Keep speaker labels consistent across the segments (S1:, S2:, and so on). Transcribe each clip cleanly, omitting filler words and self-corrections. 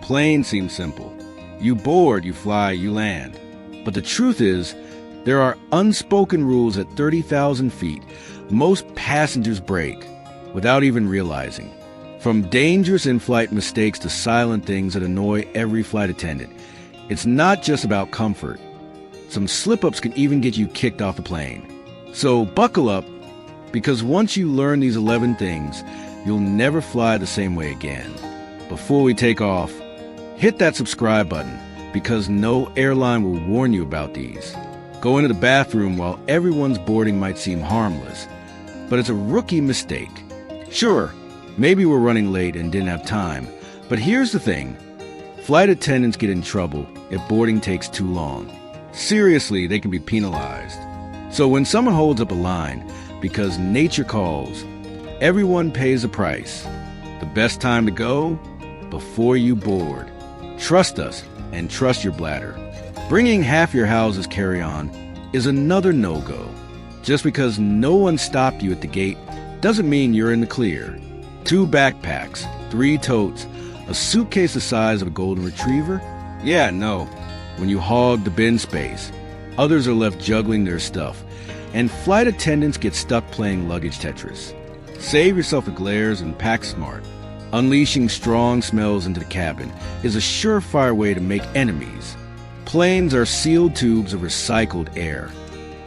S1: plane seems simple. You board, you fly, you land. But the truth is, there are unspoken rules at 30,000 feet most passengers break without even realizing. From dangerous in-flight mistakes to silent things that annoy every flight attendant. It's not just about comfort. Some slip-ups can even get you kicked off the plane. So buckle up, because once you learn these 11 things, you'll never fly the same way again. Before we take off, hit that subscribe button, because no airline will warn you about these. Go into the bathroom while everyone's boarding might seem harmless, but it's a rookie mistake. Sure, maybe we're running late and didn't have time, but here's the thing. Flight attendants get in trouble if boarding takes too long. Seriously, they can be penalized. So when someone holds up a line because nature calls, everyone pays a price. The best time to go? Before you board. Trust us and trust your bladder. Bringing half your house's carry-on is another no-go. Just because no one stopped you at the gate doesn't mean you're in the clear. 2 backpacks, 3 totes, a suitcase the size of a golden retriever? Yeah, no. When you hog the bin space, others are left juggling their stuff, and flight attendants get stuck playing luggage Tetris. Save yourself the glares and pack smart. Unleashing strong smells into the cabin is a surefire way to make enemies. Planes are sealed tubes of recycled air.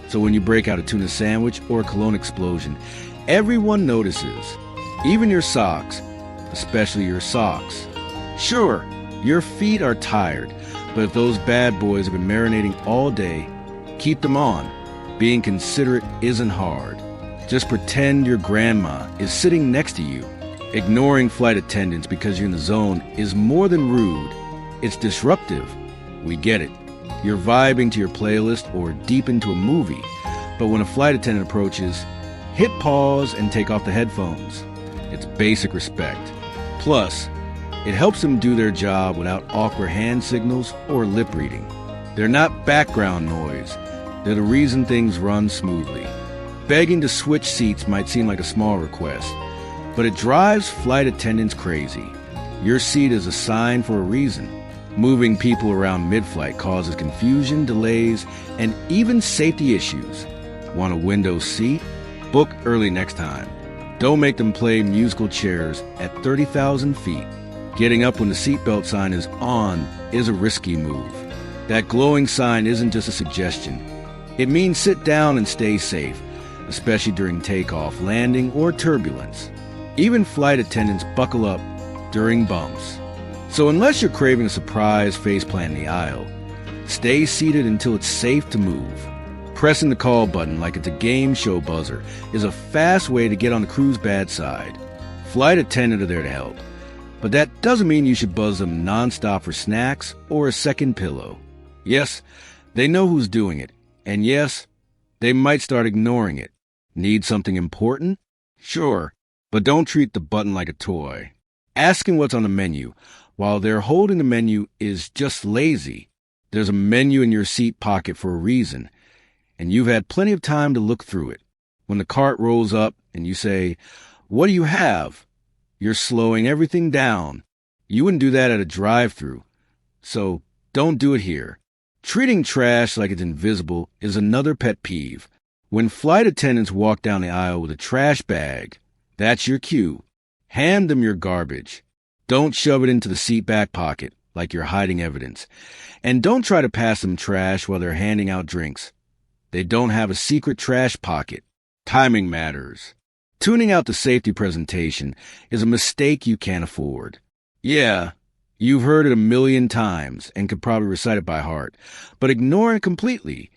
S1: So when you break out a tuna sandwich or a cologne explosion, everyone notices. Even your socks, especially your socks. Sure, your feet are tired, but if those bad boys have been marinating all day, keep them on. Being considerate isn't hard. Just pretend your grandma is sitting next to you. Ignoring flight attendants because you're in the zone is more than rude. It's disruptive. We get it. You're vibing to your playlist or deep into a movie, but when a flight attendant approaches, hit pause and take off the headphones. It's basic respect. Plus, it helps them do their job without awkward hand signals or lip reading. They're not background noise. They're the reason things run smoothly. Begging to switch seats might seem like a small request, but it drives flight attendants crazy. Your seat is assigned for a reason. Moving people around mid-flight causes confusion, delays, and even safety issues. Want a window seat? Book early next time. Don't make them play musical chairs at 30,000 feet. Getting up when the seatbelt sign is on is a risky move. That glowing sign isn't just a suggestion. It means sit down and stay safe, especially during takeoff, landing, or turbulence. Even flight attendants buckle up during bumps. So unless you're craving a surprise faceplant in the aisle, stay seated until it's safe to move. Pressing the call button like it's a game show buzzer is a fast way to get on the crew's bad side. Flight attendants are there to help. But that doesn't mean you should buzz them nonstop for snacks or a second pillow. Yes, they know who's doing it. And yes, they might start ignoring it. Need something important? Sure, but don't treat the button like a toy. Asking what's on the menu while they're holding the menu is just lazy. There's a menu in your seat pocket for a reason, and you've had plenty of time to look through it. When the cart rolls up and you say, "What do you have?" You're slowing everything down. You wouldn't do that at a drive-thru. So don't do it here. Treating trash like it's invisible is another pet peeve. When flight attendants walk down the aisle with a trash bag, that's your cue. Hand them your garbage. Don't shove it into the seat back pocket like you're hiding evidence. And don't try to pass them trash while they're handing out drinks. They don't have a secret trash pocket. Timing matters. Tuning out the safety presentation is a mistake you can't afford. Yeah, you've heard it a million times and could probably recite it by heart, but ignore it completely.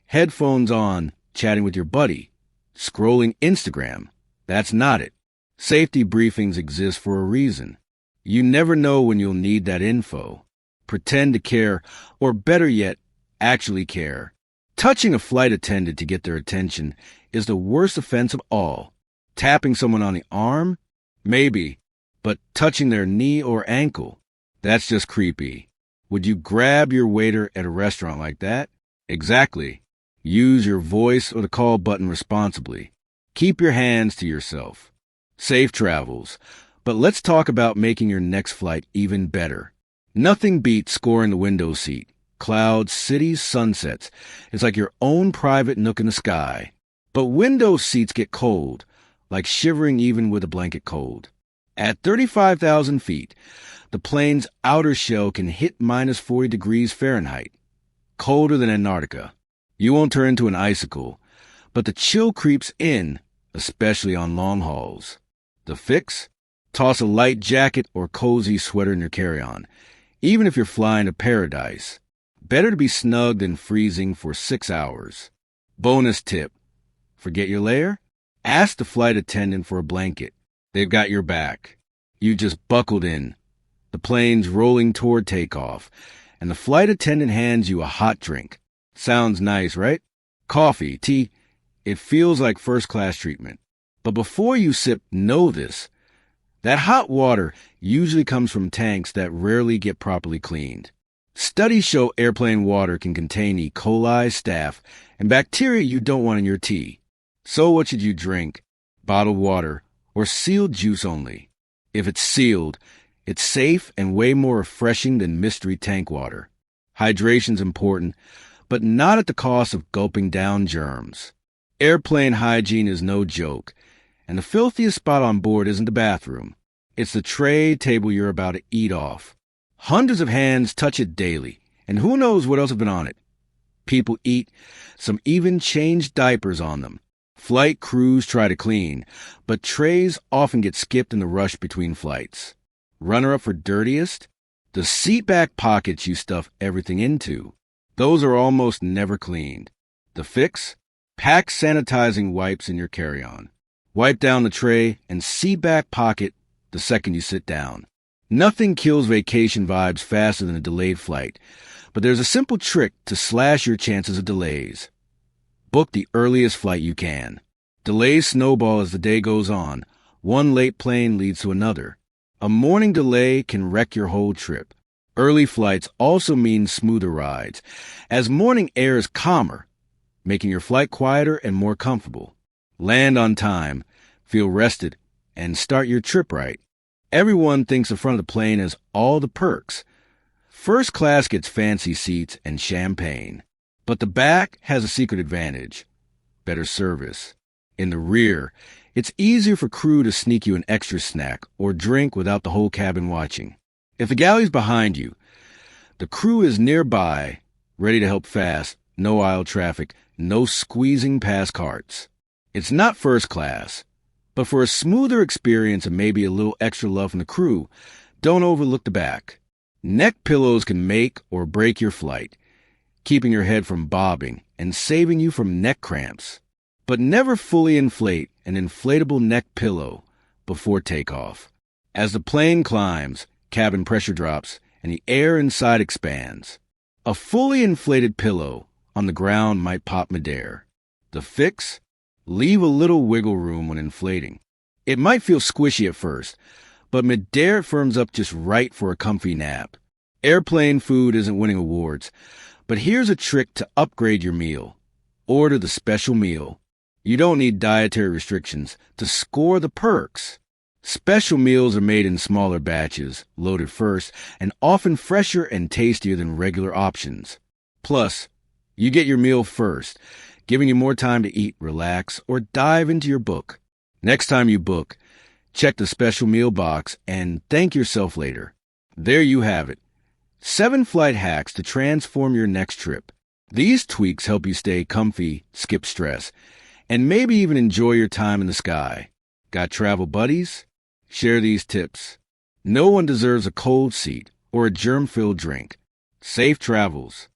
S1: Headphones on, chatting with your buddy, scrolling Instagram. That's not it. Safety briefings exist for a reason. You never know when you'll need that info. Pretend to care, or better yet, actually care. Touching a flight attendant to get their attention is the worst offense of all. Tapping someone on the arm? Maybe. But touching their knee or ankle? That's just creepy. Would you grab your waiter at a restaurant like that? Exactly. Use your voice or the call button responsibly. Keep your hands to yourself. Safe travels. But let's talk about making your next flight even better. Nothing beats scoring the window seat. Clouds, cities, sunsets. It's like your own private nook in the sky. But window seats get cold, like shivering even with a blanket cold. At 35,000 feet, the plane's outer shell can hit minus 40 degrees Fahrenheit, colder than Antarctica. You won't turn into an icicle, but the chill creeps in, especially on long hauls. The fix? Toss a light jacket or cozy sweater in your carry-on, even if you're flying to paradise. Better to be snug than freezing for 6 hours. Bonus tip. Forget your layer? Ask the flight attendant for a blanket. They've got your back. You just buckled in. The plane's rolling toward takeoff, and the flight attendant hands you a hot drink. Sounds nice, right? Coffee, tea. It feels like first-class treatment. But before you sip, know this. That hot water usually comes from tanks that rarely get properly cleaned. Studies show airplane water can contain E. coli, staph, and bacteria you don't want in your tea. So what should you drink? Bottled water or sealed juice only? If it's sealed, it's safe and way more refreshing than mystery tank water. Hydration's important, but not at the cost of gulping down germs. Airplane hygiene is no joke, and the filthiest spot on board isn't the bathroom. It's the tray table you're about to eat off. Hundreds of hands touch it daily, and who knows what else have been on it. People eat, some even change diapers on them. Flight crews try to clean, but trays often get skipped in the rush between flights. Runner-up for dirtiest? The seat back pockets you stuff everything into. Those are almost never cleaned. The fix? Pack sanitizing wipes in your carry-on. Wipe down the tray and seat back pocket the second you sit down. Nothing kills vacation vibes faster than a delayed flight, but there's a simple trick to slash your chances of delays. Book the earliest flight you can. Delays snowball as the day goes on. One late plane leads to another. A morning delay can wreck your whole trip. Early flights also mean smoother rides, as morning air is calmer, making your flight quieter and more comfortable. Land on time, feel rested, and start your trip right. Everyone thinks the front of the plane has all the perks. First class gets fancy seats and champagne. But the back has a secret advantage. Better service. In the rear, it's easier for crew to sneak you an extra snack or drink without the whole cabin watching. If the galley's behind you, the crew is nearby, ready to help fast, no aisle traffic, no squeezing past carts. It's not first class, but for a smoother experience and maybe a little extra love from the crew, don't overlook the back. Neck pillows can make or break your flight, keeping your head from bobbing and saving you from neck cramps. But never fully inflate an inflatable neck pillow before takeoff. As the plane climbs, cabin pressure drops, and the air inside expands. A fully inflated pillow on the ground might pop midair. The fix? Leave a little wiggle room when inflating. It might feel squishy at first, but midair firms up just right for a comfy nap. Airplane food isn't winning awards, but here's a trick to upgrade your meal. Order the special meal. You don't need dietary restrictions to score the perks. Special meals are made in smaller batches, loaded first, and often fresher and tastier than regular options. Plus, you get your meal first, giving you more time to eat, relax, or dive into your book. Next time you book, check the special meal box and thank yourself later. There you have it. 7 flight hacks to transform your next trip. These tweaks help you stay comfy, skip stress, and maybe even enjoy your time in the sky. Got travel buddies? Share these tips. No one deserves a cold seat or a germ-filled drink. Safe travels.